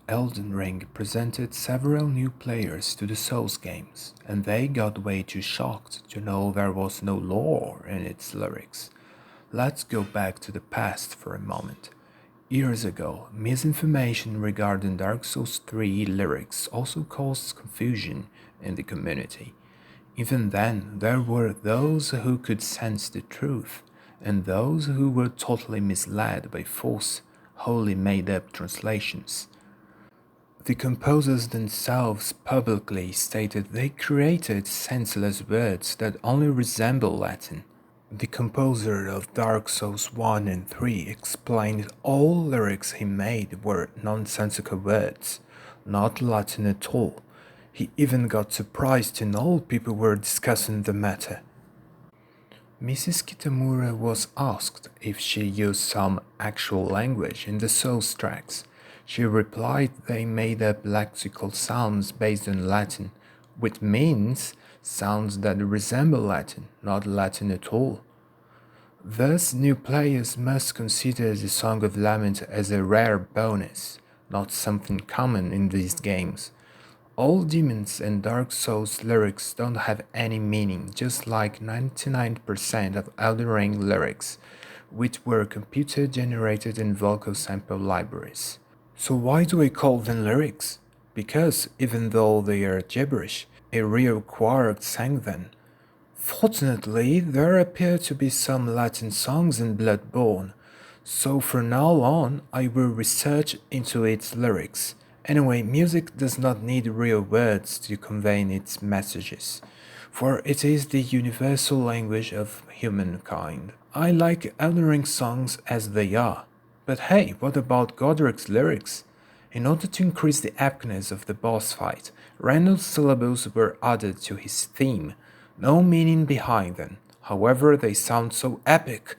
Elden Ring presented several new players to the Souls games, and they got way too shocked to know there was no lore in its lyrics. Let's go back to the past for a moment. Years ago, misinformation regarding Dark Souls 3 lyrics also caused confusion in the community. Even then, there were those who could sense the truth, and those who were totally misled by false, wholly made up translations. The composers themselves publicly stated they created senseless words that only resemble Latin. The composer of Dark Souls 1 and 3 explained all lyrics he made were nonsensical words, not Latin at all. He even got surprised to know people were discussing the matter. Mrs. Kitamura was asked if she used some actual language in the Souls tracks. She replied they made up lexical sounds based on Latin, which means sounds that resemble Latin, not Latin at all. Thus, new players must consider the Song of Lament as a rare bonus, not something common in these games. All Demons and Dark Souls lyrics don't have any meaning, just like 99% of Elden Ring lyrics, which were computer-generated in vocal sample libraries. So why do we call them lyrics? Because, even though they are gibberish, a real Quark sang them. Fortunately, there appear to be some Latin songs in Bloodborne, so from now on I will research into its lyrics. Anyway, music does not need real words to convey its messages, for it is the universal language of humankind. I like Elden Ring songs as they are, but hey, what about Godric's lyrics? In order to increase the epicness of the boss fight, random syllables were added to his theme. No meaning behind them, however they sound so epic.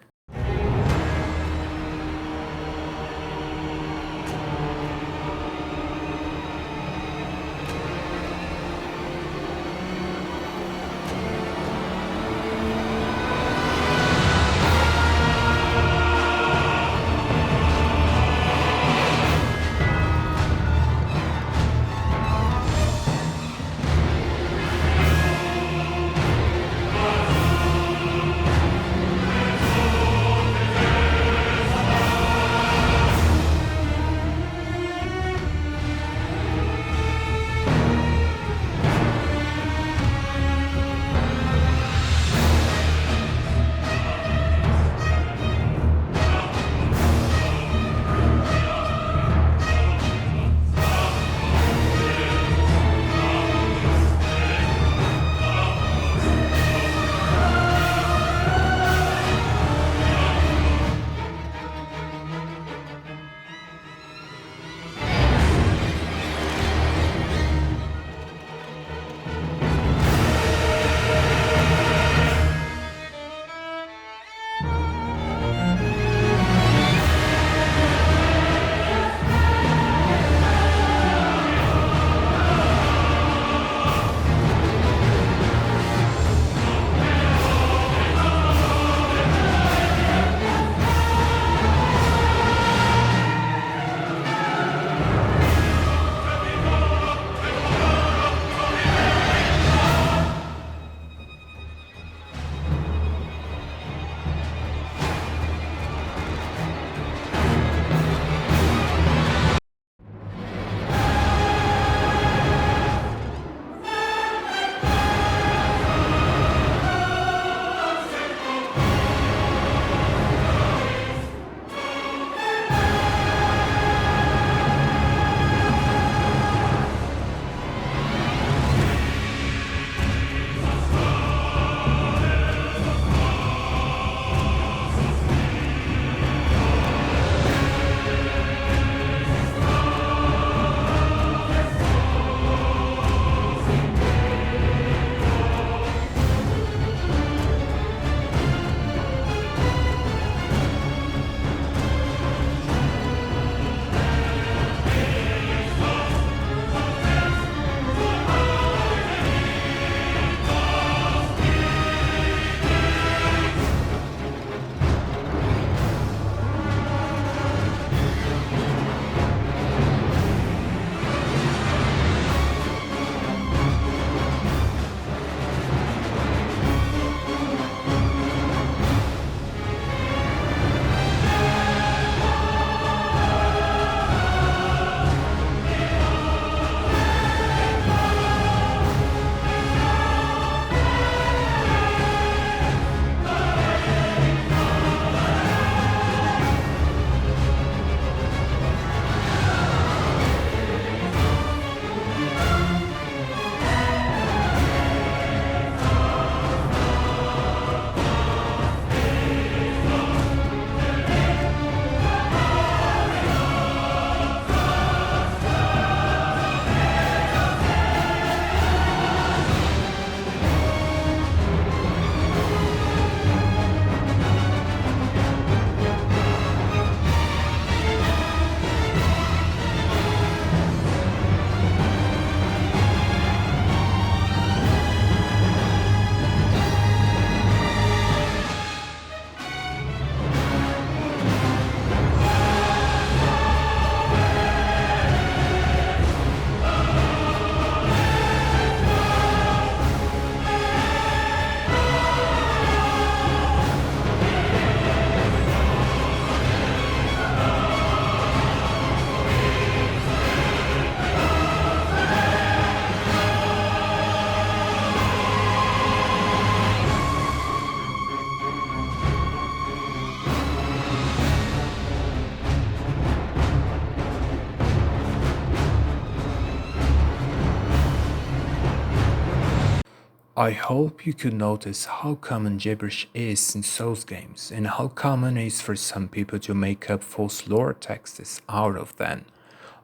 I hope you could notice how common gibberish is in Souls games and how common it is for some people to make up false lore texts out of them.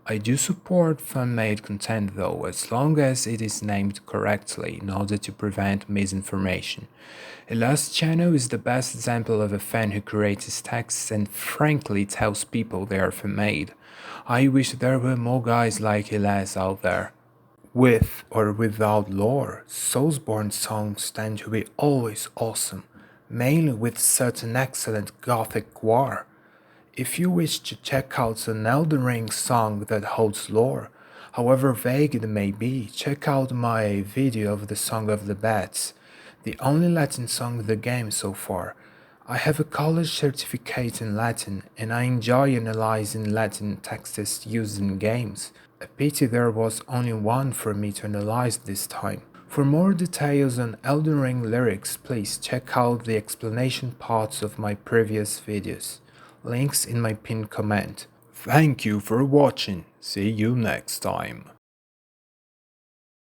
I do support fan-made content though, as long as it is named correctly in order to prevent misinformation. Elias Channel is the best example of a fan who creates texts and frankly tells people they are fan-made. I wish there were more guys like Elias out there. With or without lore, Soulsborne songs tend to be always awesome, mainly with certain excellent gothic war. If you wish to check out an Elden Ring song that holds lore, however vague it may be, check out my video of the Song of the Bats, the only Latin song in the game so far. I have a college certificate in Latin and I enjoy analyzing Latin texts used in games. A pity there was only one for me to analyze this time. For more details on Elden Ring lyrics, please check out the explanation parts of my previous videos. Links in my pinned comment. Thank you for watching. See you next time.